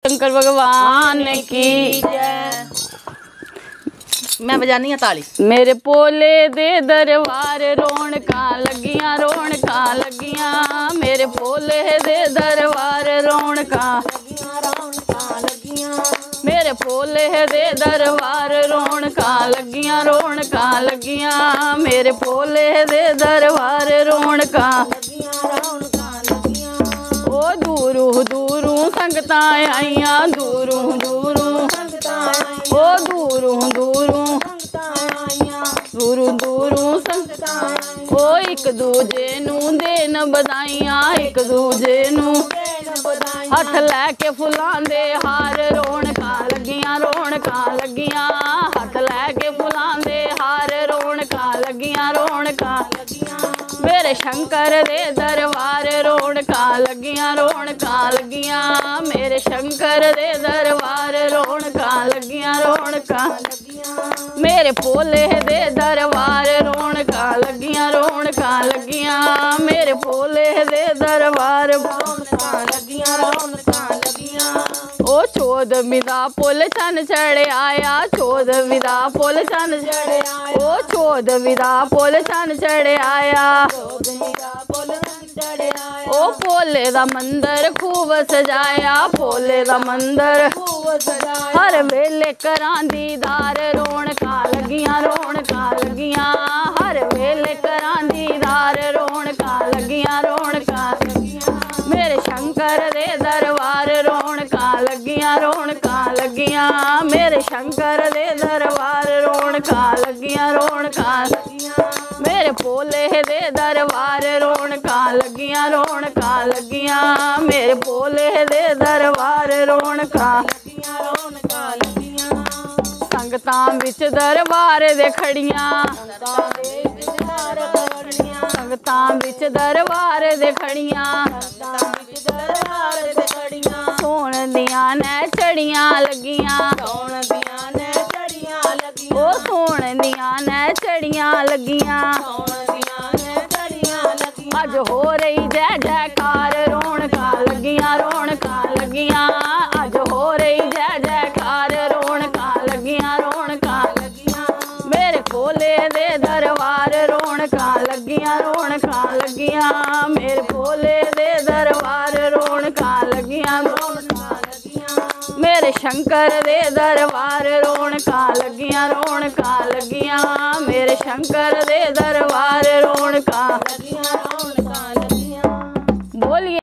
शंकर भगवान की जय। मैं बजानी है ताली। मेरे पोले दे दरबार रौनका लगियां रौनका लगियां, मेरे पोले दे दरबार रौनका लगियां, मेरे पोले दे दरबार रौनका लगियां रौनका लगियां, मेरे पोले दे दरबार रौनका ओ दूरू दूरू संगतां आईयां दूरू दूरू ओ दूरू दूरू दूरू दूरू संगतां ओ एक दूजे नूं देन बधाइयां एक दूजे नूं हथ लैके फुलां दे हार रौनकां लगियां रौनकां लगियां, हथ लैके फुलां दे हार रौनकां लगियां रौनकां मेरे शंकर दे दरबार रौनकां लगियां रौनकां लगियां, मेरे शंकर दे दरबार रौनकां लगियां रौनकां मेरे भोले दे दरबार रौनकां लगियां रौनकां लगियां, मेरे भोले दे दरबार रौनकां लगियां रौनकां लगियां। ओ चौदहवीं दा पुल चन चढ़े आया चौदहवीं दा पुल चन चढ़े आया ओ चौदहवीं दा पुल चन चढ़े आया ओ भोले दा मंदर खूब सजाया भोले दा मंदर हर वेले करां दीदार रौनकां लगियां रौनकां लगियां, हर वेले करां दीदार रौनकां लगियां रौनकां मेरे शंकर दे दरबार रौनकां लगियां रौनकां लगियां, मेरे शंकर दे दरबार रौनकां लगियां रौनकां मेरे भोले दे दरबार रौनकां लगियां रौनकां लगियां, मेरे भोले दे दरबार रौनकां संगतां विच दरबार दे खड़ियां संगतां विच दरबार दे खड़ियां सोन दियां ने चढ़ियां लगियां ओ सोन दियां ने चढ़ियां लगियां अज हो रही जय जयकार रौनकां लगियां रौनकां लगियां, अज हो रही जय जयकार रौनकां लगियां रौनकां मेरे भोले दे दरबार रौनकां लगियां रौनकां लगियां, मेरे भोले दे दरबार रौनकां लगियां मेरे शंकर दे दरबार रौनकां लगियां रौनकां लगियां, मेरे शंकर दे दरबार रौनकां बोलिए।